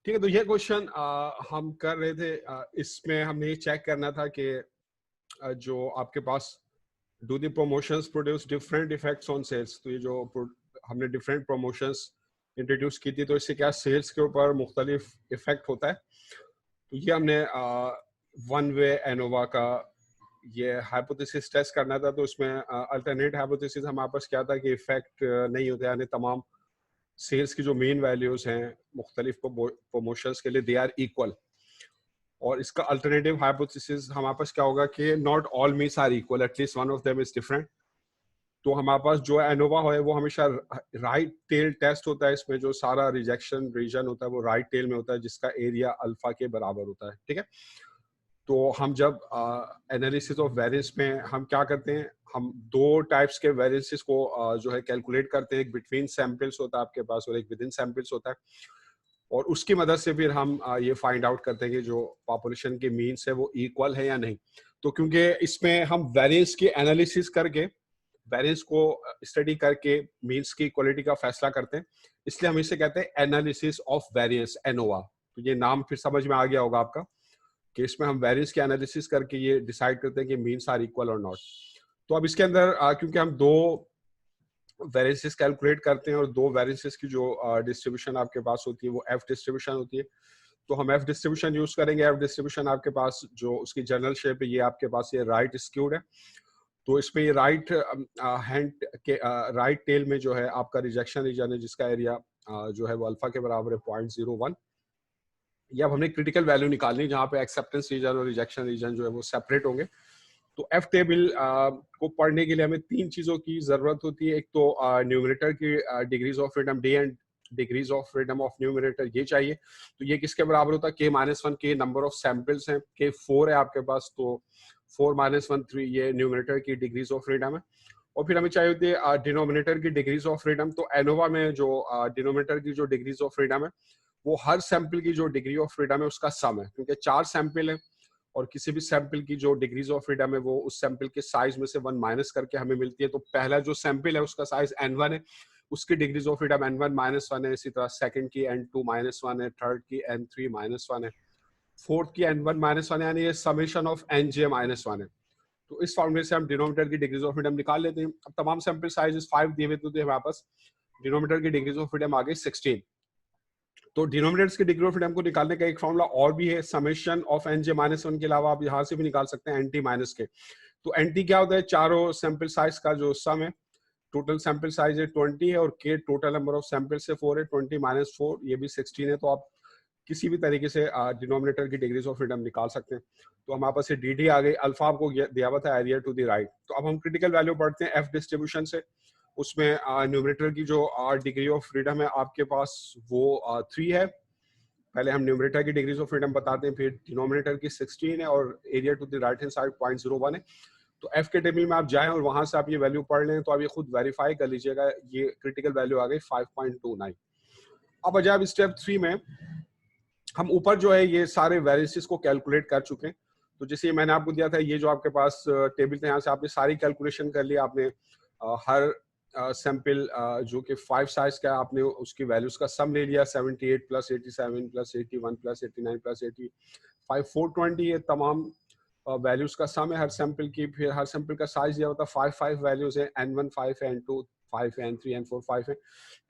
ठीक है, तो ये क्वेश्चन हम कर रहे थे। इसमें हमने ये चेक करना था कि जो आपके पास do the promotions produce different effects on sales. तो ये जो हमने डिफरेंट प्रमोशंस इंट्रोड्यूस की थी, तो इससे क्या सेल्स के ऊपर मुख्तलिफ इफेक्ट होता है। तो ये हमने वन वे एनोवा का ये हाइपोथेसिस टेस्ट करना था। तो उसमें अल्टरनेट हाइपोथेसिस हमारे पास क्या था कि इफेक्ट नहीं होते, यानी तमाम सेल्स की जो मेन वैल्यूज हैं मुख्तलिफ प्रमोशंस के लिए दे आर इक्वल। और इसका अल्टरनेटिव हाइपोथेसिस हमारे पास क्या होगा कि not all means are equal, at least one of them is different. तो हमारे पास जो एनोवा है वो हमेशा राइट टेल टेस्ट होता है। इसमें जो सारा रिजेक्शन रीजन होता है वो राइट टेल में होता है, जिसका एरिया अल्फा के बराबर होता है। ठीक है, तो हम जब एनालिसिस ऑफ वेरिएंस में हम क्या करते हैं, हम दो टाइप्स के वेरिएंसेस को जो है कैलकुलेट करते हैं। एक बिटवीन सैंपल्स होता है आपके पास और एक विद इन सैंपल्स होता है। और उसकी मदद से फिर हम ये फाइंड आउट करते हैं कि जो पॉपुलेशन के मीन्स है वो इक्वल है या नहीं। तो क्योंकि इसमें हम वेरिएंस की एनालिसिस करके, वेरिएंस को स्टडी करके मीन्स की इक्वलिटी का फैसला करते हैं, इसलिए हम इसे कहते हैं एनालिसिस ऑफ वेरिएंस, एनोवा। तो ये नाम फिर समझ में आ गया होगा आपका कि इसमें हम वेरिएंस की एनालिसिस करके ये डिसाइड करते हैं कि मीन्स आर इक्वल और नॉट। तो अब इसके अंदर क्योंकि हम दो वेरिएंसेस कैलकुलेट करते हैं और दो वेरिएंसेस की जो डिस्ट्रीब्यूशन आपके पास होती है वो एफ डिस्ट्रीब्यूशन होती है, तो हम एफ डिस्ट्रीब्यूशन यूज करेंगे। एफ डिस्ट्रीब्यूशन आपके पास जो उसकी जनरल शेप है, ये आपके पास ये राइट स्क्यूड है। तो इसमें ये राइट हैंड के राइट टेल में जो है आपका रिजेक्शन रीजन है, जिसका एरिया जो है वो अल्फा के बराबर है 0.01। ये अब हमने क्रिटिकल वैल्यू निकालनी, जहाँ पे एक्सेप्टेंस रीजन और रिजेक्शन रीजन जो है वो सेपरेट होंगे। तो एफ टेबल को पढ़ने के लिए हमें तीन चीजों की जरूरत होती है। एक तो न्यूमरेटर की degrees of freedom, D and degrees of freedom of numerator, ये चाहिए। तो ये किसके बराबर होता है, k-1 के नंबर ऑफ सैंपल्स हैं, k 4 है आपके पास, तो 4 - 1 3 ये न्यूमरेटर की डिग्रीज ऑफ फ्रीडम है। और फिर हमें चाहिए होती है डिनोमिनेटर की डिग्रीज ऑफ फ्रीडम। तो एनोवा में जो डिनोमिनेटर की जो डिग्रीज ऑफ फ्रीडम है वो हर सैंपल की जो डिग्री ऑफ फ्रीडम है उसका सम है, क्योंकि 4 सैंपल है और किसी भी सैंपल की जो डिग्रीज ऑफ फ्रीडम है वो उस सैंपल के साइज में से 1 माइनस करके हमें मिलती है। तो पहला जो सैंपल है उसका साइज n1 है, उसकी डिग्रीज ऑफ फ्रीडम n1 - 1 है। इसी तरह सेकंड की n2 - 1 है, थर्ड की n3 - 1 है, फोर्थ की n1 - 1, यानी ये समेशन ऑफ nj - 1 है। तो इस फॉर्मूले से हम डिनोमिनेटर की डिग्रीज ऑफ फ्रीडम निकाल लेते हैं। अब तमाम सैंपल साइजेस 5 दिए हुए थे हमारे पास, डिनोमिनेटर की डिग्रीज ऑफ फ्रीडम आ गई 16। तो डिनोमिनेटर्स की डिग्री ऑफ फ्रीडम को निकालने का एक फॉर्मूला और भी है, समेशन ऑफ nj - 1 के अलावा आप यहाँ से भी निकाल सकते हैं nt माइनस के। तो nt क्या होता है, चारों सैंपल साइज का जो सम है। टोटल सैंपल साइज है 20 है और k total number of sample से 4 है, 20 - 4 ये भी 16 है। तो आप किसी भी तरीके से डिनोमिनेटर की डिग्रीज ऑफ फ्रीडम निकाल सकते हैं। तो हमारे पास ये dd आ गई, अल्फा आपको दिया हुआ था एरिया टू द राइट। तो अब हम क्रिटिकल वैल्यू पढ़ते हैं एफ डिस्ट्रीब्यूशन से। उसमें न्यूमरेटर की जो डिग्री ऑफ फ्रीडम है आपके पास वो 3 है। पहले हम न्यूमरेटर की डिग्रीज ऑफ फ्रीडम बताते हैं, फिर डिनोमिनेटर की 16 है और area to the right hand side 0.01 है। तो एफ के टेबल में आप जाएं और वहां से आप ये वैल्यू पढ़ लें, तो आप ये खुद वेरीफाई कर लीजिएगा। ये क्रिटिकल वैल्यू आ गई 5.29। अब अजय स्टेप 3 में हम ऊपर जो है ये सारे वेरिएंसेस को कैलकुलेट कर चुके हैं। तो जैसे मैंने आपको दिया था, ये जो आपके पास टेबल थे, यहाँ से आपने सारी कैलकुलेशन कर लिया। आपने हर सैंपल जो कि 5 साइज का, आपने उसकी वैल्यूज का सम ले लिया, 78 + 87 + 81 + 89 + 85 420, ये तमाम वैल्यूज का सम है हर सैंपल की। फिर हर सैंपल का साइज दिया होता है, 5 वैल्यूज है, n1 5 है, n2 5 है, n3 n4 5 है।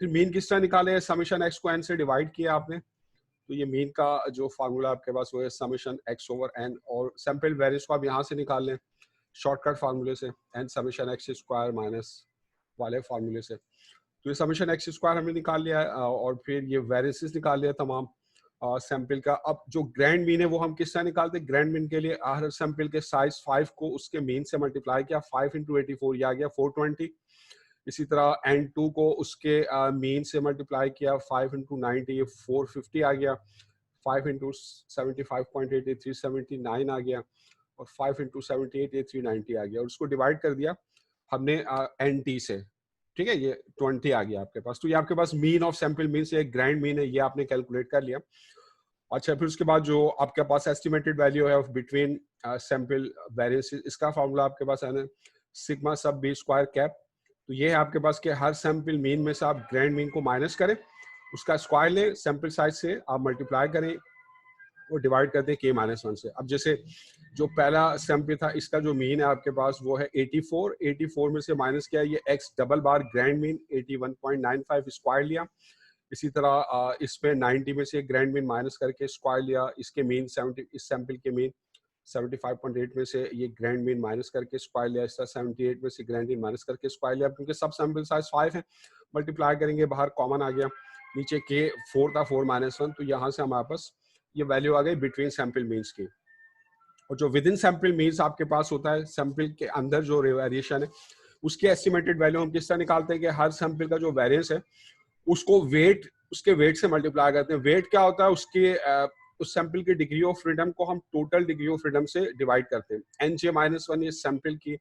फिर मीन किस तरह निकाले, समेशन x को n से डिवाइड किया आपने। तो ये मीन का जो फार्मूला आपके पास वो है समेशन x/n, और सैंपल वैल्यूज को आप यहाँ से निकाल लें शॉर्टकट फार्मूले से, n समेशन x² माइनस वाले फार्मूले से। तो ये समेशन x² हमने निकाल लिया है और फिर ये वेरिएंसेस निकाल लिया तमाम सैंपल का। अब जो ग्रैंड मीन है वो हम किस तरह निकालते हैं, ग्रैंड मीन के लिए हर सैंपल के साइज 5 को उसके मीन से मल्टीप्लाई किया, 5 × 84 ये आ गया 420। इसी तरह n2 को उसके मीन से मल्टीप्लाई किया, 5 × 90 ये 450 आ गया, 5 × 75.8 ये 379 आ गया, और 5 × 78 ये 390 आ गया, और उसको डिवाइड कर दिया हमने nt से। ठीक है, ये 20 आ गया आपके पास। तो ये आपके पास मीन ऑफ सैंपल मीन से एक ग्रैंड मीन है, ये आपने कैलकुलेट कर लिया। अच्छा, फिर उसके बाद जो आपके पास एस्टिमेटेड वैल्यू है ऑफ बिटवीन सैंपल वेरिएंस, इसका फॉर्मूला आपके पास है ना, सिग्मा सब b² कैप। तो ये है आपके पास कि हर सैंपल मीन में से आप ग्रैंड मीन को माइनस करें उसका स्क्वायर ले, सैंपल साइज से आप मल्टीप्लाई करें और डिवाइड कर दें k-1 से। अब जैसे जो पहला सैंपल था इसका जो मीन है आपके पास वो है 84 में से माइनस किया ये x डबल बार ग्रैंड मीन 81.95 स्क्वायर लिया। इसी तरह इसमें 90 में से ग्रैंड मीन माइनस करके स्क्वायर लिया। इसके मीन 70, इस सैंपल के मीन 75.8 में से ये ग्रैंड मीन माइनस करके स्क्वायर लिया। इस तरह 78 में से ग्रैंड मीन माइनस करके स्क्वायर लिया। क्योंकि सब सैंपल साइज 5 है, मल्टीप्लाई करेंगे बाहर कॉमन आ गया, नीचे के 4 था 4-1, तो यहाँ से हमारे पास ये वैल्यू आ गई बिटवीन सैंपल मीन्स की। और जो विद इन सैंपल मीन्स आपके पास होता है, सैंपल के अंदर जो वेरिएशन है उसकी एस्टिमेटेड वैल्यू हम किस तरह निकालते हैं कि हर सैंपल का जो वेरिएंस है उसको वेट, उसके वेट से मल्टीप्लाई करते हैं। वेट क्या होता है, उसके उस सैंपल की डिग्री ऑफ फ्रीडम को हम टोटल डिग्री ऑफ फ्रीडम से डिवाइड करते हैं। nj-1 ये सैंपल की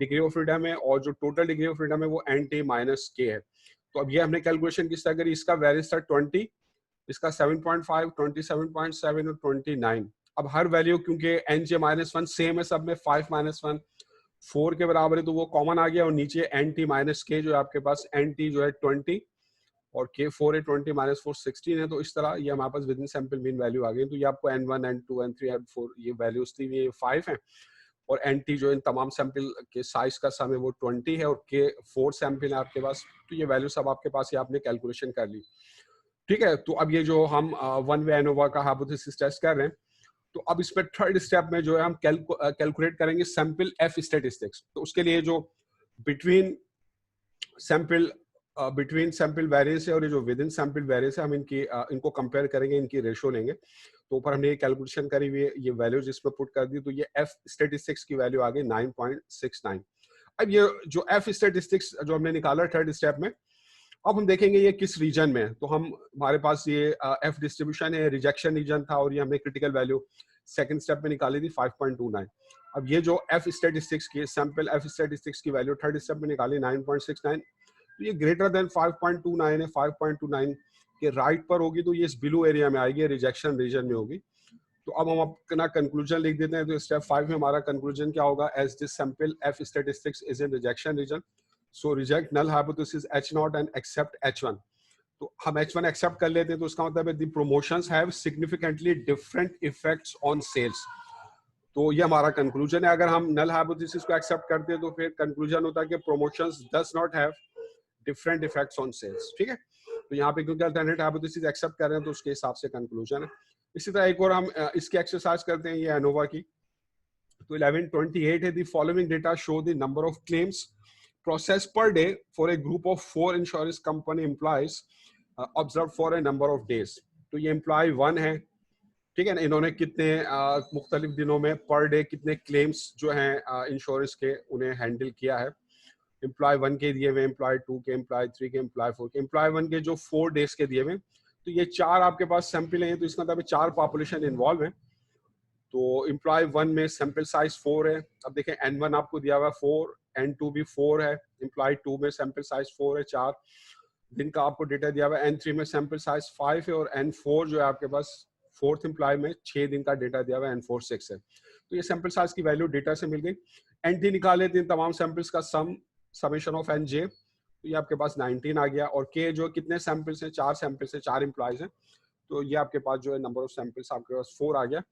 डिग्री ऑफ फ्रीडम है और जो टोटल डिग्री ऑफ फ्रीडम है वो nt-k है। तो अब ये हमने कैलकुलेशन किस तरह करी, इसका वेरिएंस था 20, इसका 7.5, 27.7 और 29। अब हर वैल्यू क्योंकि nj-1 सेम है सब में, 5-1 4 के बराबर है तो वो कॉमन आ गया, और नीचे nt-k जो है आपके पास, nt जो है 20 और k 4 है, 20-4 16 है। तो इस तरह ये हमारे पास within sample mean value आ गई। तो ये आपको n1 n2 n3 n4 ये वैल्यूज थी, ये 5 है, और nt जो इन तमाम सैंपल के साइज का सम है वो 20 है, और k 4 सैंपल है आपके पास। तो ये वैल्यू सब आपके पास, ये आपने कैलकुलेशन कर ली, ठीक है। तो अब ये जो हम वन वे एनोवा का हाइपोथेसिस टेस्ट कर रहे हैं, तो अब इसमें थर्ड स्टेप में जो है हम कैलकुलेट करेंगे सैंपल एफ स्टैटिस्टिक्स। तो उसके लिए जो बिटवीन सैंपल वेरिएंस है और ये जो विद इन सैंपल वेरिएंस है, हम इनको कंपेयर करेंगे, इनकी रेशो लेंगे। तो ऊपर हमने ये कैलकुलेशन करी हुई है, ये वैल्यूज इसमें पुट कर दी, तो ये एफ स्टैटिस्टिक्स की वैल्यू आ गई 9.69। अब ये जो एफ स्टैटिस्टिक्स जो हमने निकाला थर्ड स्टेप में, अब हम देखेंगे ये किस रीजन में है। तो हम हमारे पास ये एफ डिस्ट्रीब्यूशन है, रिजेक्शन रीजन था, और ये हमने क्रिटिकल वैल्यू सेकंड स्टेप में निकाली थी 5.29। अब ये जो एफ स्टैटिस्टिक्स की सैंपल एफ स्टैटिस्टिक्स की वैल्यू थर्ड स्टेप में निकाली 9.69, तो ये ग्रेटर देन 5.29 है, 5.29 के राइट पर होगी तो ये इस ब्लू एरिया में आएगी, रिजेक्शन रीजन में होगी। तो अब हम अपना कंक्लूजन लिख देते हैं। तो स्टेप 5 में हमारा कंक्लूजन क्या होगा, as this sample F statistics is in rejection region, so reject null hypothesis H0 and accept H1। तो हम H1 एक्सेप्ट कर लेते हैं, तो उसका मतलब है the promotions have significantly different effects on sales. तो ये हमारा कंक्लूजन है। अगर हम नल हाइपोथेसिस को एक्सेप्ट करते हैं तो फिर कंक्लूजन होता है कि promotions does not have different effects on sales, ठीक है। तो यहाँ पे क्योंकि अल्टरनेट हाइपोथेसिस एक्सेप्ट कर रहे हैं तो उसके हिसाब से कंक्लूजन है। इसी तरह एक और हम इसकी एक्सरसाइज करते हैं, ये एनोवा की। तो 1128 है, the following data show the number of claims process per day for a group of 4 insurance company employees observed for a number of days। तो ये एम्प्लॉय 1 है, ठीक है ना। इन्होंने कितने मुख्तलिफ दिनों में पर डे कितने क्लेम्स जो हैं इंश्योरेंस के उन्हें हैंडल किया है। एम्प्लॉय 1 के दिए हुए, एम्प्लॉय 2 के, एम्प्लॉय 3 के, एम्प्लॉय 4 के। एम्प्लॉय 1 के जो 4 डेज के दिए हुए, तो ये 4 आपके पास सैंपल हैं, तो इसका मतलब 4 पॉपुलेशन इन्वॉल्व है। तो एम्प्लॉय 1 में सैंपल साइज 4 है। अब देखें N1 आपको दिया हुआ 4, N2 भी 4 है, एम्प्लॉय 2 में सैंपल साइज 4 है, 4 दिन का आपको डेटा दिया हुआ है। N3 में सैंपल साइज 5 है, और N4 जो है आपके पास फोर्थ एम्प्लॉय में 6 दिन का डेटा दिया हुआ है, N4 6 है। तो ये सैंपल साइज की वैल्यू डेटा से मिल गई। N3 निकाले इन तमाम सैंपल्स का समेशन ऑफ Nj, तो ये आपके पास 19 आ गया। और K जो कितने सैंपल्स हैं, 4 सैंपल्स हैं, 4 एम्प्लॉयज हैं, तो ये आपके पास जो है नंबर ऑफ सैंपल्स आपके पास 4 आ गया।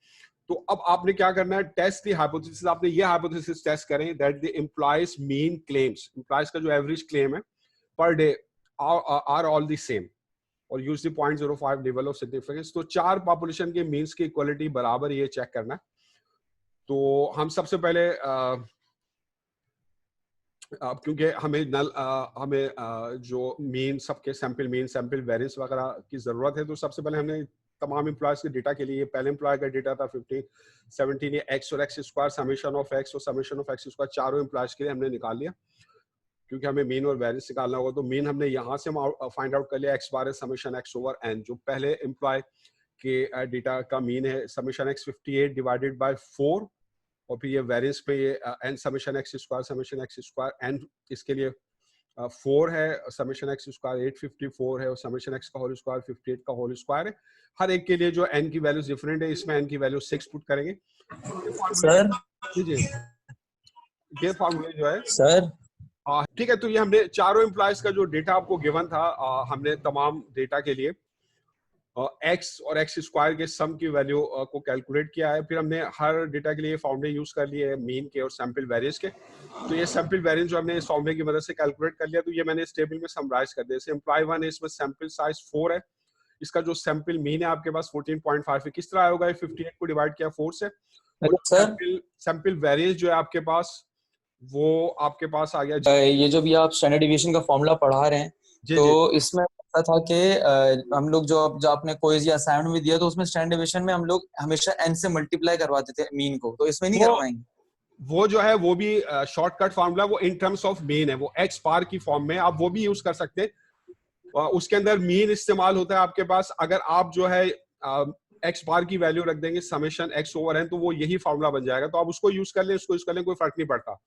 तो अब आपने क्या करना है, टेस्ट द हाइपोथेसिस। आपने ये हाइपोथेसिस टेस्ट करें that the employees mean claims, employees का जो एवरेज क्लेम है per day are all the same, और use the 0.05 level of significance. तो 4 पॉपुलेशन के मीन्स की इक्वलिटी बराबर ये चेक करना है। तो हम सबसे पहले क्योंकि हमें जो मीन सबके सैंपल मीन सैंपल वेरिएंस वगैरह की जरूरत है, तो सबसे पहले हमने तमाम एम्प्लॉयज के डेटा के लिए, पहले एम्प्लॉय का डेटा था 15 17, ये एक्स और x square, summation of x और समेशन ऑफ एक्स स्क्वायर, चारों एम्प्लॉयज के लिए हमने निकाल लिया। क्योंकि हमें मीन और वेरिएंस निकालना होगा, तो मीन हमने यहाँ से फाइंड आउट कर लिया, एक्स बार है समेशन एक्स ओवर एन। जो पहले एम्प्लॉय के डेटा का मीन है समेशन एक्स 58 डिवाइडेड बाय 4, और फिर ये वेरिएंस पे ये n summation x square n, इसके लिए 4 है, समेशन एक्स स्क्वायर 854 है, और समेशन एक्स का होल स्क्वायर 58 का होल स्क्वायर है। हर एक के लिए जो एन की वैल्यूज डिफरेंट है, इसमें एन की वैल्यू 6 पुट करेंगे सर। जी ये फार्मूला जो है सर ठीक है, तो ये हमने चारों एम्प्लॉयज का जो डेटा आपको गिवन था, हमने तमाम डेटा के लिए एक्स और एक्स स्क्वायर के सम की वैल्यू को कैलकुलेट किया है। फिर हमने हर डेटा के लिए फॉर्मूले यूज कर लिए हैं, मीन के और सैंपल वेरिएंस के। तो ये सैंपल वेरिएंस जो हमने इस फॉर्मूले की मदद से कैलकुलेट कर लिया, तो ये मैंने इस टेबल में समराइज कर दिया। जैसे एम्प्लॉय 1 है, इसमें सैंपल साइज 4 है, इसका जो सैंपल मीन है आपके पास 14.5 है। किस तरह होगा, 58 को डिवाइड किया 4 से, और सर सैंपल वेरिएंस जो है आपके पास, वो आपके पास आ गया। ये जो भी आप स्टैंडर्ड डिविएशन का फॉर्मूला पढ़ा रहे हैं, जी तो जी इसमें पता था कि हम लोग जो आपने कोई असाइनमेंट में दिया, तो उसमें स्टैंडर्ड डिविएशन में हम लोग हमेशा n से मल्टीप्लाई करवाते थे मीन को, तो इसमें नहीं करवाएंगे? वो जो है वो भी शॉर्टकट फार्मूला, वो इन टर्म्स ऑफ मीन है, वो एक्स बार की फॉर्म में, आप वो भी यूज कर सकते हैं। उसके अंदर मीन इस्तेमाल होता है आपके पास। अगर आप जो है एक्स बार की वैल्यू रख देंगे समेशन एक्स ओवर एन, तो वो यही फार्मूला बन जाएगा। तो आप उसको यूज कर लें, उसको यूज कर लें, कोई फर्क नहीं पड़ता।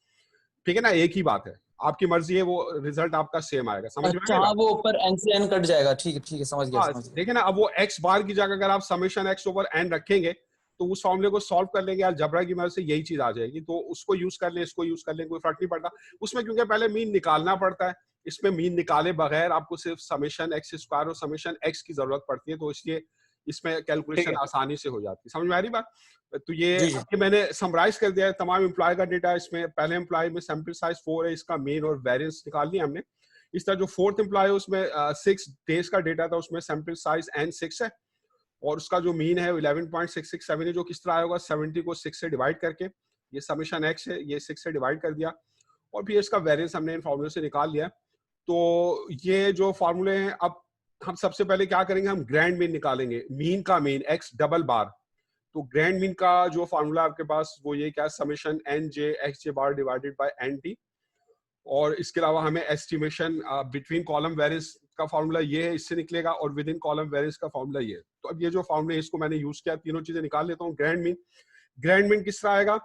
ठीक है ना, एक ही बात है, आपकी मर्जी है, वो रिजल्ट आपका सेम आएगा। समझ में अच्छा, आएगा? हाँ, वो ऊपर n से n कट जाएगा। ठीक है, ठीक है, समझ गया, हाँ, समझ गया। देखिए ना, अब वो एक्स बार की जगह अगर आप समेशन एक्स ओवर एन रखेंगे, तो उस फॉर्मूले को सॉल्व कर लेंगे अलजेब्रा की मदद से, यही चीज आ जाएगी। तो उसको यूज कर ले, इसको यूज कर ले, कोई फर्क नहीं पड़ता उसमें, क्योंकि पहले मीन निकालना पड़ता है। इसमें मीन निकाले बगैर आपको सिर्फ समेशन एक्स स्क्वायर और समेशन एक्स की जरूरत पड़ती है, तो इसलिए इसमें ठीक कैलकुलेशन है। आसानी से हो जाती है। समझ में आ रही बात? तो ये जी जी। आपके मैंने समराइज कर दिया है तमाम एम्प्लॉय का डेटा। इसमें पहले एम्प्लॉय में सैंपल साइज 4 है, इसका मीन और वेरिएंस निकाल लिया हमने। इस तरह जो फोर्थ एम्प्लॉय है, उसमें 6 डेज का डेटा था, उसमें सैंपल साइज n6 है, और उसका जो मीन है 11.667 है। जो किस तरह आएगा, 70 को 6 से डिवाइड करके, ये समेशन एक्स है, ये 6 से डिवाइड कर दिया, और फिर इसका वेरिएंस हमने इन फॉर्मूले से निकाल लिया। तो ये जो फॉर्मूले हैं, अब हम सबसे पहले क्या करेंगे, हम ग्रैंड मीन निकालेंगे, मीन का मीन एक्स डबल बार। तो ग्रैंड मीन का जो फॉर्मूला आपके पास, वो ये क्या, summation N j x J bar divided by n t. और इसके अलावा हमें एस्टिमेशन बिटवीन कॉलम वेरिएंस का फॉर्मूला ये है, इससे निकलेगा, और विद इन कॉलम वेरिएंस का फॉर्मूला ये है। तो अब ये जो फॉर्मूला है, इसको मैंने यूज किया, तीनों चीजें निकाल लेता हूँ। ग्रैंड मीन किस तरह आएगा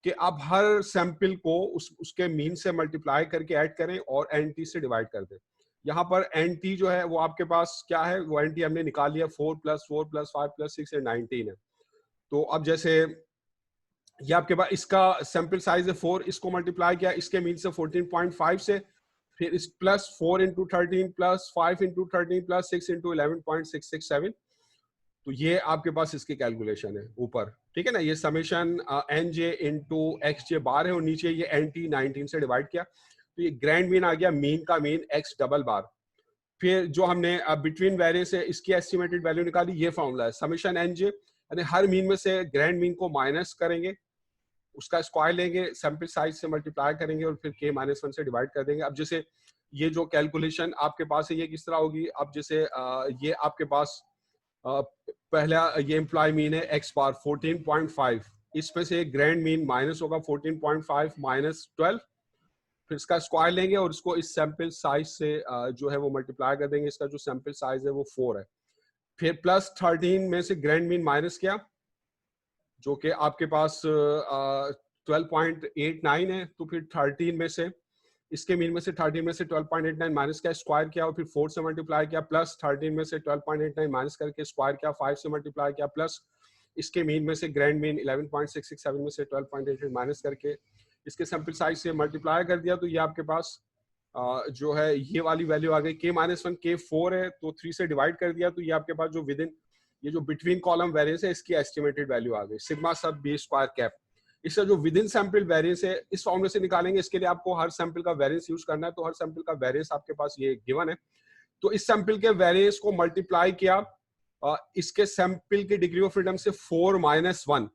कि आप हर सैंपल को उसके मीन से मल्टीप्लाई करके ऐड करें और एनटी से डिवाइड कर दें। यहाँ पर एनटी जो है वो आपके पास क्या है, वो एनटी हमने निकाल लिया, 4 + 4 + 5 + 6 है 19 है। तो अब जैसे ये आपके पास इसका सैंपल साइज है 4, इसको मल्टीप्लाई किया इसके मीन से 14.5 से, फिर इस प्लस 4 × 13 + 5 × 13 + 6 × 11.667। तो ये आपके पास इसकी कैलकुलेशन है ऊपर। ठीक है ना, ये summation N J into X जे बार है, और नीचे ये एन टी 19 से डिवाइड किया। तो ये ग्रैंड मीन आ गया, मीन का मीन एक्स डबल बार। फिर जो हमने बिटवीन वेरिएंस है, इसकी एस्टिमेटेड वैल्यू निकाली, ये फॉर्मूला है समेशन एन जे, यानी हर मीन में से ग्रैंड मीन को माइनस करेंगे, उसका स्क्वायर लेंगे, सैंपल साइज से मल्टीप्लाई करेंगे, और फिर k-1 से डिवाइड कर देंगे। अब जैसे ये जो कैलकुलेशन आपके पास है, ये किस तरह होगी, अब जैसे ये आपके पास पहला ये एम्प्लॉय मीन है एक्स बार 14.5, इसमें से ग्रैंड मीन माइनस होगा 14.5 माइनस 12, फिर इसका स्क्वायर लेंगे और इसको इस सैंपल साइज से जो है वो मल्टीप्लाई कर देंगे। इसका जो सैंपल साइज है वो 4 है। फिर प्लस 13 में से ग्रैंड मीन माइनस किया, जो कि आपके पास 12.89 है। तो फिर 13 में से, इसके मीन में से 13 में से 12.89 माइनस किया, स्क्वायर किया, और फिर 4 से मल्टीप्लाई किया, प्लस 13 में से 12.89 माइनस करके स्क्वायर किया, 5 से मल्टीप्लाई किया, प्लस इसके मीन में से ग्रैंड मीन 11.667 में से 12.88 माइनस करके इसके सैंपल साइज से मल्टीप्लाई कर दिया। तो ये आपके पास जो है ये वाली वैल्यू आ गई, k-1 k4 है, तो 3 से डिवाइड कर दिया। तो ये आपके पास जो विद इन, ये जो बिटवीन कॉलम वेरिएंस है, इसकी एस्टिमेटेड वैल्यू आ गई, सिग्मा सब बी स्क्वायर कैप। इसका जो विद इन सैंपल वेरिएंस है, इस फॉर्मूले से निकालेंगे। इसके लिए आपको हर सैंपल का वेरिएंस यूज करना है, तो हर सैंपल का वेरिएंस आपके पास ये गिवन है। तो इस सैंपल के वेरिएंस को मल्टीप्लाई किया इसके सैंपल की डिग्री ऑफ फ्रीडम से 4 - 1,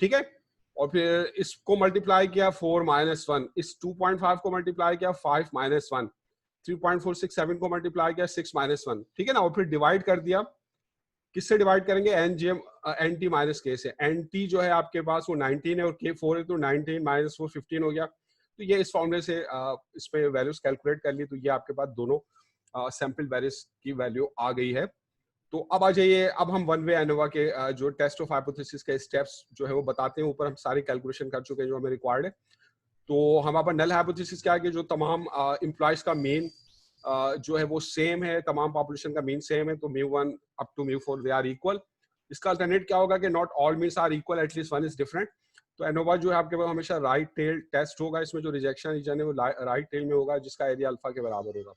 ठीक है, और फिर इसको मल्टीप्लाई किया 4 - 1, इस 2.5 को मल्टीप्लाई किया 5 - 1, 3.467 को मल्टीप्लाई किया 6 - 1, ठीक है ना, और फिर डिवाइड कर दिया। किससे डिवाइड करेंगे, n j n t minus k से। एन टी जो है आपके पास वो 19 है और के 4 है, तो 19 - 4 15 हो गया। तो ये इस फॉर्मूले से इसमें वैल्यूज कैलकुलेट कर ली, तो ये आपके पास दोनों सैंपल वेरिएंस की वैल्यू आ गई है। तो अब आ जाइए, अब हम वन वे एनोवा के जो टेस्ट ऑफ हाइपोथेसिस के स्टेप्स जो है वो बताते हैं। ऊपर हम सारी कैलकुलेशन कर चुके हैं जो हमें रिक्वायर्ड है। तो हमारे पास नल हाइपोथेसिस क्या है कि जो तमाम एम्प्लॉयज का मेन जो है वो सेम है, तमाम पॉपुलेशन का मीन सेम है, तो μ1 up to μ4 they are equal. इसका अल्टरनेट क्या होगा कि not all means are equal, at least one is different. तो एनोवा जो है आपके पास हमेशा राइट टेल टेस्ट होगा, इसमें जो रिजेक्शन रीजन है वो राइट टेल में होगा, जिसका एरिया अल्फा के बराबर होगा।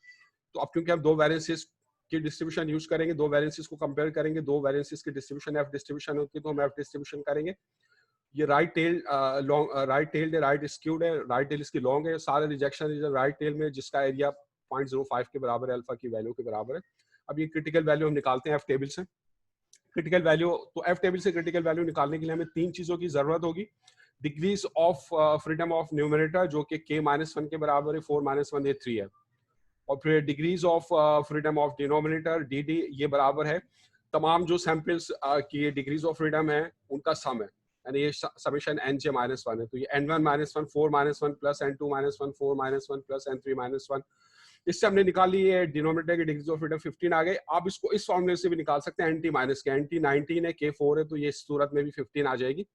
तो अब क्योंकि हम दो वेरिएंसेस की डिस्ट्रीब्यूशन यूज करेंगे, दो वेरिएंसेस को कंपेयर करेंगे, दो वेरिएंसेस की डिस्ट्रीब्यूशन एफ डिस्ट्रीब्यूशन होती है, तो हम एफ डिस्ट्रीब्यूशन करेंगे। ये right tail long right tail है, राइट स्क्यूड है, राइट टेल इसकी लॉन्ग है, सारे रिजेक्शन रीजन राइट टेल में, जिसका एरिया 0.05 के बराबर है, अल्फा की वैल्यू के बराबर है। अब ये क्रिटिकल वैल्यू हम निकालते हैं एफ टेबल से। क्रिटिकल वैल्यू, तो एफ टेबल से क्रिटिकल वैल्यू निकालने के लिए हमें तीन चीजों की जरूरत होगी। Degrees of freedom of numerator जो कि k-1 के बराबर है, 4-1 ये 3 है, और फिर degrees of freedom of denominator dd ये बराबर है तमाम जो सैंपल्स की डिग्रीज ऑफ फ्रीडम है उनका सम है, यानी ये समेशन nj-1 है। तो ये n1-1 4-1 plus n2-1 4-1 plus n3-1, इससे हमने निकाल ली है डिनोमिनेटर की डिग्रीज ऑफ फ्रीडम 15 आ गए। आप इसको इस फॉर्मूले से भी निकाल सकते हैं nt माइनस के, nt 19 है, k 4 है, तो ये इस सूरत में भी 15 आ जाएगी।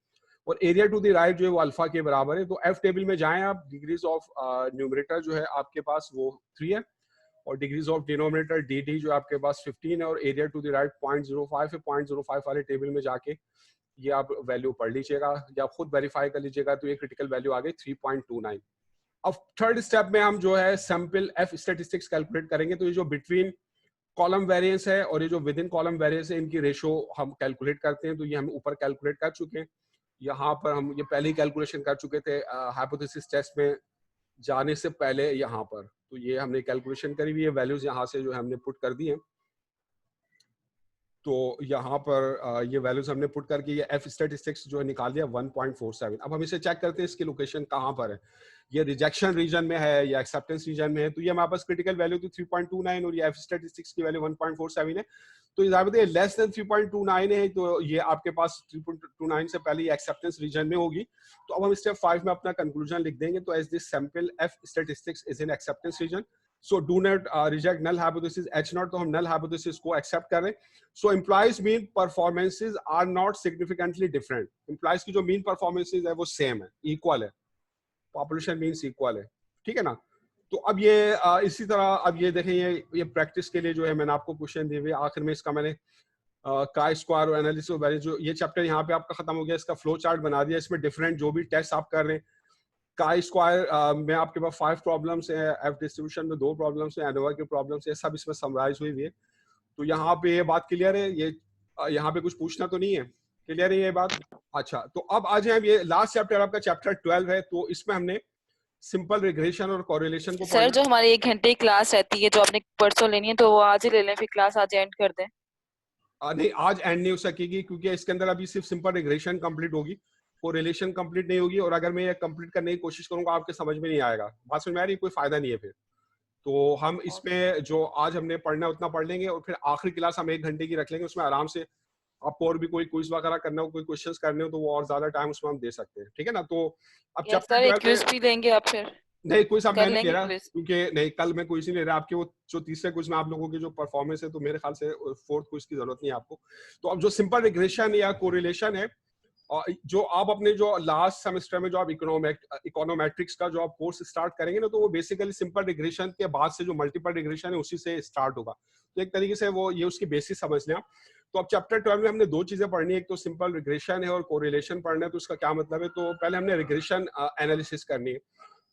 और एरिया टू द राइट जो है वो अल्फा के बराबर है। तो एफ टेबल में जाएं आप, डिग्रीज ऑफ न्यूमरेटर जो है आपके पास वो 3 है, और डिग्रीज ऑफ डिनोमिनेटर dd जो आपके पास 15 है, और एरिया टू द राइट 0.05 है। 0.05 वाले टेबल में जाके ये आप वैल्यू पढ़ लीजिएगा या खुद वेरीफाई कर लीजिएगा, तो ये क्रिटिकल वैल्यू आ गई 3.29। अब थर्ड स्टेप में हम जो है सैंपल एफ स्टैटिस्टिक्स कैलकुलेट करेंगे। तो ये जो बिटवीन कॉलम वेरिएंस है और ये जो विद इन कॉलम वेरिएंस है, इनकी रेशो हम कैलकुलेट करते हैं। तो ये हम ऊपर कैलकुलेट कर चुके हैं, यहाँ पर हम ये पहले ही कैलकुलेशन कर चुके थे हाइपोथेसिस टेस्ट में जाने से पहले यहाँ पर। तो ये हमने कैलकुलेशन करी हुई है, वैल्यूज यहाँ से जो है हमने पुट कर दी है। तो यहाँ पर ये वैल्यूज हमने पुट करके ये एफ स्टैटिस्टिक्स जो है निकाल दिया 1.47। अब हम इसे चेक करते हैं इसकी लोकेशन कहाँ पर है, ये रिजेक्शन रीजन में है या एक्सेप्टेंस रीजन में है। तो ये हमारे पास क्रिटिकल वैल्यू थी 3.29 और ये एफ स्टैटिस्टिक्स की वैल्यू 1.47 है। तो ये लेस देन 3.29 है, तो ये आपके पास 3.29 से पहले ये एक्सेप्टेंस रीजन में होगी। तो अब हम स्टेप 5 में अपना कंक्लूजन लिख देंगे। तो as this sample F statistics is in acceptance region, so do not reject null hypothesis h0, तो हम null hypothesis को accept कर रहे हैं। so implies mean performances are not significantly different, implies की जो mean performances है वो same है, equal है, population means equal है, ठीक है ना। तो अब ये इसी तरह अब ये देखें, ये प्रैक्टिस के लिए जो है मैंने आपको क्वेश्चन दिए हुए, आखिर में इसका मैंने का स्क्वायर और एनालिसिस ऑफ वैल्यू, जो ये चैप्टर यहाँ पे आपका खत्म हो गया, इसका फ्लो चार्ट बना दिया। इसमें डिफरेंट जो भी टेस्ट आप कर रहे हैं, काई स्क्वायर में आपके पास 5 प्रॉब्लम्स हैं, एफ डिस्ट्रीब्यूशन में 2 प्रॉब्लम्स हैं, एनोवा के प्रॉब्लम्स हैं, सब इसमें समराइज हुई हुई है। तो यहाँ पे ये बात क्लियर है, ये यहाँ पे कुछ पूछना तो नहीं है, क्लियर है ये बात। अच्छा, तो अब आ जाए, ये लास्ट चैप्टर आपका चैप्टर 12 है। तो इसमें हमने सिंपल रिग्रेशन और कोरिलेशन को सर जो हमारी 1 घंटे की क्लास रहती है जो आपने परसों लेनी है, तो वो आज ही ले लें, फिर क्लास आज एंड कर दें। नहीं, आज एंड नहीं हो सकेगी क्योंकि इसके अंदर अभी सिर्फ सिंपल रिग्रेशन कंप्लीट होगी, कोरिलेशन कंप्लीट नहीं होगी। और अगर मैं ये कंप्लीट करने की कोशिश करूंगा आपके समझ में नहीं आएगा, बात समझ में आ रही है, कोई फायदा नहीं है फिर। तो हम इसमें जो आज हमने पढ़ना है उतना पढ़ लेंगे, और फिर आखिरी क्लास हम 1 घंटे की रख लेंगे, उसमें आराम से आपको और भी कोई क्विज वगैरह करना हो, कोई क्वेश्चंस करने हो, तो वो और ज्यादा टाइम उसमें हम दे सकते हैं, ठीक है ना। तो अब चैप्टर 12 क्विज भी देंगे आप फिर? नहीं, क्विज अब मैं नहीं ले रहा, क्योंकि नहीं, कल मैं क्विज नहीं ले रहा। आपके वो जो तीसरे क्विज में आप लोगों की जो परफॉर्मेंस है, तो मेरे ख्याल से फोर्थ क्विज की जरूरत नहीं है आपको। तो अब जो सिंपल रिग्रेशन या कोरिलेशन है, जो आप अपने जो लास्ट सेमेस्टर में जो आप इकोनोमेट्रिक्स का जो आप कोर्स स्टार्ट करेंगे ना, तो वो बेसिकली सिंपल रिग्रेशन के बाद से जो मल्टीपल रिग्रेशन है उसी से स्टार्ट होगा। तो एक तरीके से वो ये उसकी बेसिस समझ लें आप। तो अब चैप्टर 12 में हमने 2 चीजें पढ़नी है, एक तो सिंपल रिग्रेशन है और कोरिलेशन पढ़ना है। तो उसका क्या मतलब है, तो पहले हमने रिग्रेशन एनालिसिस करनी है।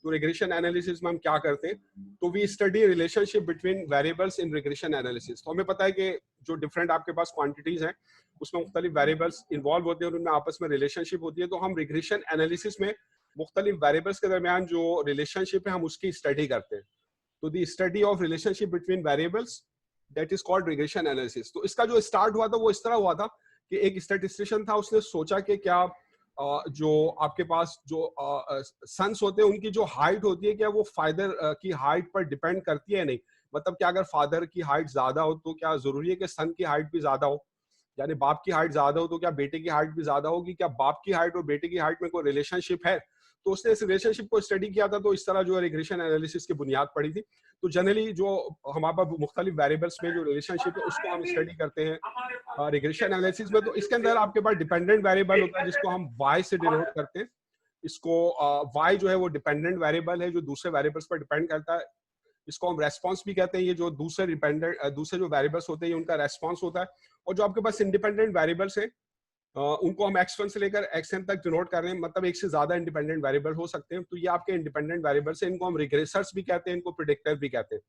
तो रिग्रेशन एनालिसिस में हम क्या करते हैं, तो we study relationship between variables in regression analysis. तो हमें पता है कि जो डिफरेंट आपके पास क्वांटिटीज हैं उसमें मुख्तलिफ वेरिएबल्स इन्वॉल्व होते हैं और उनमें आपस में रिलेशनशिप होती है। तो हम रिग्रेशन एनालिसिस में मुख्तलिफ वेरिएबल्स के दरमियान जो रिलेशनशिप है हम उसकी स्टडी करते हैं। तो the study of relationship between variables, that is called regression analysis. तो इसका जो स्टार्ट हुआ था वो इस तरह हुआ था कि एक स्टैटिस्टिशियन था, उसने सोचा कि क्या जो आपके पास जो सन्स होते हैं उनकी जो हाइट होती है, क्या वो फादर की हाइट पर डिपेंड करती है? नहीं, मतलब क्या अगर फादर की हाइट ज्यादा हो तो क्या जरूरी है कि सन की हाइट भी ज्यादा हो, यानी बाप की हाइट ज्यादा हो तो क्या बेटे की हाइट भी ज्यादा होगी? क्या बाप की हाइट और बेटे की हाइट में कोई रिलेशनशिप है? तो उसने इस रिलेशनशिप को स्टडी किया था। तो इस तरह जो रिग्रेशन एनालिसिस की बुनियाद पड़ी थी। तो जनरली जो हमारे पास मुख्तलिफ वेरिएबल्स में जो रिलेशनशिप है उसको हम स्टडी करते हैं रिग्रेशन एनालिसिस में। तो इसके अंदर आपके पास डिपेंडेंट वेरिएबल होता है जिसको हम y से डिनोट करते हैं। इसको y जो है वो डिपेंडेंट वेरिएबल है जो दूसरे वेरिएबल्स पर डिपेंड करता है। इसको हम रेस्पॉन्स भी कहते हैं। ये जो दूसरे जो वेरिएबल्स होते हैं ये उनका रेस्पॉन्स होता है। और जो आपके पास इंडिपेंडेंट वेरिएबल्स है उनको हम x1 से लेकर xn तक डिनोट कर रहे हैं, मतलब एक से ज्यादा इंडिपेंडेंट वेरिएबल हो सकते हैं। तो ये आपके इंडिपेंडेंट वेरिएबल्स हैं, इनको हम रिग्रेसर्स भी कहते हैं, इनको प्रेडिक्टर भी कहते हैं।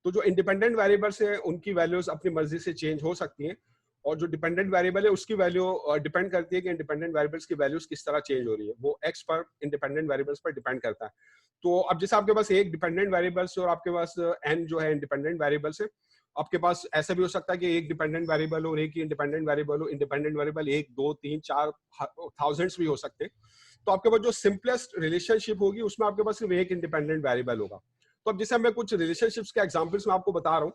तो जो इंडिपेंडेंट वेरिएबल्स हैं उनकी वैल्यूज अपनी मर्जी से चेंज हो सकती हैं, और जो डिपेंडेंट वेरिएबल है उसकी वैल्यू डिपेंड करती है कि इंडिपेंडेंट वेरिएबल्स की वैल्यूज किस तरह चेंज हो रही है, वो x पर इंडिपेंडेंट वेरिएबल्स पर डिपेंड करता है। तो अब जैसे आपके पास एक डिपेंडेंट वेरिएबल्स और आपके पास n जो है इंडिपेंडेंट वेरिएबल्स है, आपके पास ऐसा भी हो सकता है कि एक डिपेंडेंट वेरिएबल हो और एक ही इंडिपेंडेंट वेरिएबल हो। इंडिपेंडेंट वेरिएबल 1 2 3 4 थाउजेंड्स भी हो सकते हैं। तो आपके पास जो सिंपलेस्ट रिलेशनशिप होगी उसमें आपके पास सिर्फ एक इंडिपेंडेंट वेरिएबल होगा। तो अब जैसे मैं कुछ रिलेशनशिप्स के एग्जांपल्स में आपको बता रहा हूँ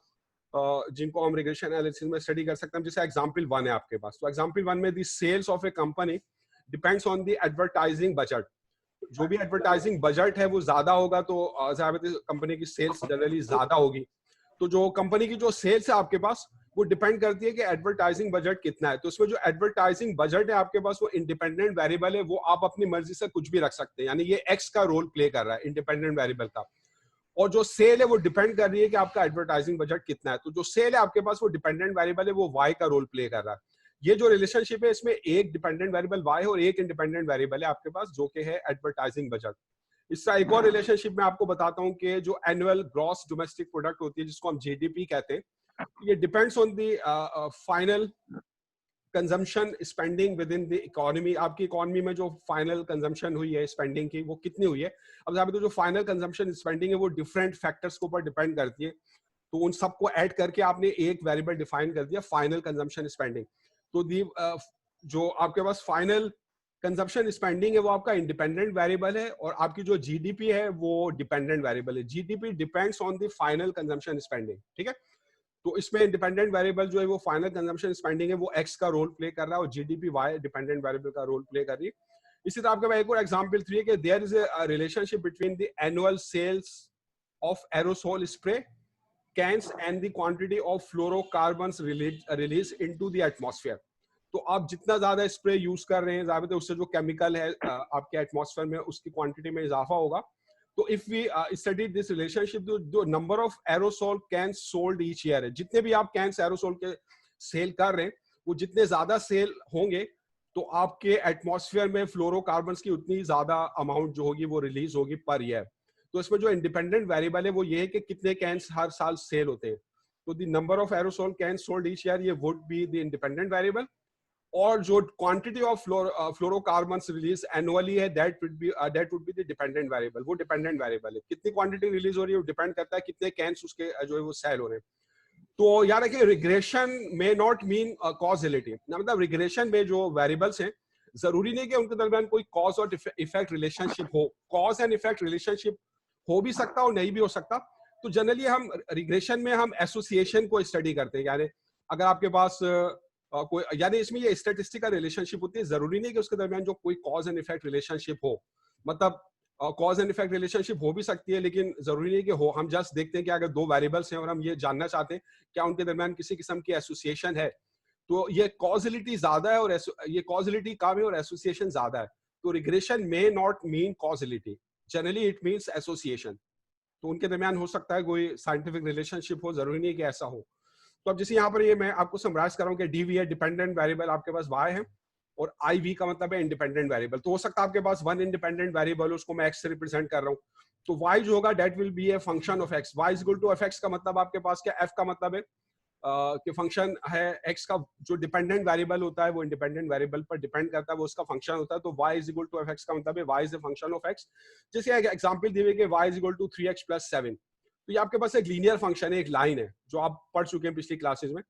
जिनको हम रिग्रेशन एनालिसिस में स्टडी कर सकते हैं। जैसे एग्जांपल 1 है आपके पास, तो एग्जांपल 1 में the sales of a company depends on the advertising budget. जो भी एडवर्टाइजिंग बजट है वो ज्यादा होगा तो कंपनी की सेल्स जनरली ज्यादा होगी। तो जो कंपनी की जो सेल्स है आपके पास वो डिपेंड करती है कि एडवर्टाइजिंग बजट कितना है। तो उसमें जो एडवर्टाइजिंग बजट है आपके पास वो इंडिपेंडेंट वेरिएबल है, वो आप अपनी मर्जी से कुछ भी रख सकते हैं, यानी ये एक्स का रोल प्ले कर रहा है इंडिपेंडेंट वेरिएबल का। और जो सेल है वो डिपेंड कर रही है कि आपका एडवर्टाइजिंग बजट कितना है। तो जो सेल है आपके पास वो डिपेंडेंट वेरिएबल है, वो वाई का रोल प्ले कर रहा है। ये जो रिलेशनशिप है इसमें एक डिपेंडेंट वेरिएबल वाई है और एक इंडिपेंडेंट वेरिएबल है आपके पास जो कि है एडवर्टाइजिंग बजट। इसका एक और रिलेशनशिप मैं आपको बताता हूं कि जो एनुअल ग्रॉस डोमेस्टिक प्रोडक्ट होती है जिसको हम जीडीपी कहते हैं, ये depends on the final consumption spending with in the economy. आपकी इकोनॉमी में जो फाइनल कंजम्पशन हुई है स्पेंडिंग की वो कितनी हुई है। अब यहाँ पे तो जो फाइनल कंजम्पशन स्पेंडिंग है वो डिफरेंट फैक्टर्स के ऊपर डिपेंड करती है, तो उन सबको ऐड करके आपने एक वेरिएबल डिफाइन कर दिया फाइनल कंजम्पशन स्पेंडिंग। तो जो आपके पास फाइनल कंजम्पशन स्पेंडिंग है वो आपका इंडिपेंडेंट वेरिएबल है, और आपकी जो जीडीपी है वो डिपेंडेंट वेरिएबल है। GDP depends on the final consumption spending, ठीक है। तो इसमें इंडिपेंडेंट वेरिएबल जो है वो फाइनल कंजम्पशन स्पेंडिंग है, वो एक्स का रोल प्ले कर रहा है, और जीडीपी वाई डिपेंडेंट वेरिएबल का रोल प्ले कर रही है। इसी तरह आपके पास एक और एग्जांपल 3 है कि there is a relationship between the annual sales of aerosol spray cans and the quantity of fluorocarbons release into the atmosphere. तो आप जितना ज्यादा स्प्रे यूज कर रहे हैं ज्यादा उससे जो केमिकल है आपके एटमॉस्फेयर में उसकी क्वांटिटी में इजाफा होगा। तो if we study this relationship, जो number of aerosol cans sold each year है, जितने भी आप कैंस एरोसोल के सेल कर रहे हैं वो जितने ज्यादा सेल होंगे तो आपके एटमॉस्फेयर में फ्लोरोकार्बन्स की उतनी ज्यादा अमाउंट जो होगी वो रिलीज होगी पर ईयर। तो इसमें जो इंडिपेंडेंट वेरिएबल है वो ये है कि कितने कैंस हर साल सेल होते हैं। तो the number of aerosol cans sold each year ये would be the independent variable, और जो quantity of fluorocarbons release annually है that would be the dependent variable. वो डिपेंडेंट वेरिएबल है, कितनी क्वांटिटी रिलीज हो रही है वो डिपेंड करता है कितने कैंस उसके जो है वो सेल हो रहे हैं। तो याद रखिए रिग्रेशन में नॉट मीन कॉजिलिटी, मतलब रिग्रेशन में जो वेरिएबल्स हैं जरूरी नहीं कि उनके दरमियान कोई कॉज और इफेक्ट रिलेशनशिप हो। कॉज एंड इफेक्ट रिलेशनशिप हो भी सकता और नहीं भी हो सकता। तो जनरली हम रिग्रेशन में हम एसोसिएशन को स्टडी करते हैं, यानी अगर आपके पास कोई, यानी इसमें ये स्टैटिस्टिकल रिलेशनशिप होती है, जरूरी नहीं कि उसके दरमियान जो कोई कॉज एंड इफेक्ट रिलेशनशिप हो। मतलब कॉज एंड इफेक्ट रिलेशनशिप हो भी सकती है लेकिन जरूरी नहीं कि हो। हम जस्ट देखते हैं कि अगर दो वेरिएबल्स हैं और हम ये जानना चाहते हैं क्या उनके दरमियान किसी किस्म की एसोसिएशन है, तो ये कॉजिलिटी ज्यादा है और ये कॉजिलिटी कम है और एसोसिएशन ज्यादा है। तो regression may not mean causality, generally it means association. तो उनके दरमियान हो सकता है कोई साइंटिफिक रिलेशनशिप हो, जरूरी नहीं कि ऐसा हो। तो अब जैसे यहाँ पर ये मैं आपको समराइज कर रहा हूँ कि डीवी है डिपेंडेंट वेरिएबल आपके पास वाई है, और आई वी का मतलब है इंडिपेंडेंट वेरिएबल। तो हो सकता है आपके पास वन इंडिपेंडेंट वेरिएबल उसको मैं एक्स से रिप्रेजेंट कर रहा हूँ, तो वाई जो होगा that will be a function of X. Y is equal to F X का मतलब आपके पास क्या, एफ का मतलब है कि फंक्शन है एक्स का जो डिपेंडेंट वेरिएबल होता है वो इंडिपेंडेंट वेरिएबल पर डिपेंड करता है, वो उसका फंक्शन होता है। तो y is equal to F X का मतलब है y is a function of x। जैसे एग्जांपल दिए कि y is equal to 3x + 7, तो ये आपके पास एक लीनियर फंक्शन है, एक लाइन है जो आप पढ़ चुके हैं पिछली क्लासेस में।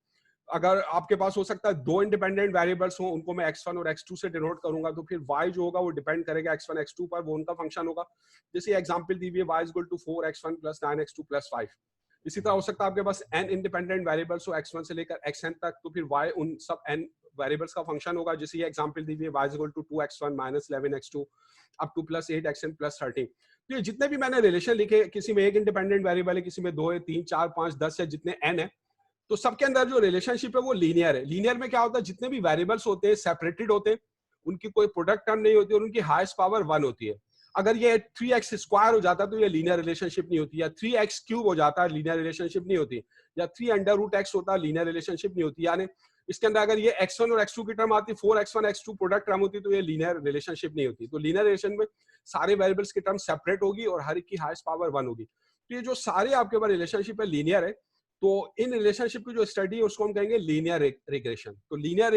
अगर आपके पास हो सकता है दो इंडिपेंडेंट वेरिएबल्स हो, उनको मैं x1 और x2 से डिनोट करूंगा, तो फिर y जो होगा वो डिपेंड करेगा x1 x2 पर, वो उनका फंक्शन होगा। जैसे एग्जांपल दी हुई है y is equal to 4x1 + 9x2 + 5। इसी तरह हो सकता है आपके पास n इंडिपेंडेंट वेरिएबल्स हो x1 से लेकर xn तक, तो फिर y उन सब n वेरिएबल्स का फंक्शन होगा। जैसे ये एग्जांपल दी हुई है y is equal to 2x1 - 11x2 up to +8xn + 13। तो ये जितने भी मैंने रिलेशन लिखे, किसी में एक इंडिपेंडेंट वेरिएबल है, किसी में 2 है, 3 4 5 10 है, जितने n है, तो सबके अंदर जो रिलेशनशिप है वो लीनियर है। लीनियर में क्या होता है, जितने भी वेरिएबल्स होते हैं सेपरेटेड होते हैं, उनकी कोई प्रोडक्ट टर्म नहीं होती और उनकी हाईएस्ट पावर 1 होती है। अगर ये 3x² हो जाता तो ये लीनियर रिलेशनशिप नहीं होती, या 3x³ हो जाता लीनियर रिलेशनशिप नहीं होती, या 3√x होता लीनियर रिलेशनशिप नहीं होती। यानी इसके अंदर अगर ये x1 और x2 की टर्म आती, 4x1 x2 प्रोडक्ट टर्म होती, तो ये लीनियर रिलेशनशिप नहीं होती। तो लीनियर रिलेशन में सारे वेरिएबल्स की टर्म सेपरेट होगी और हर एक की हाईएस्ट पावर 1 होगी। तो ये जो सारे आपके पास रिलेशनशिप है लीनियर है, तो इन रिलेशनशिप की जो स्टडी है उसको हम कहेंगे लीनियर रिग्रेशन। तो लीनियर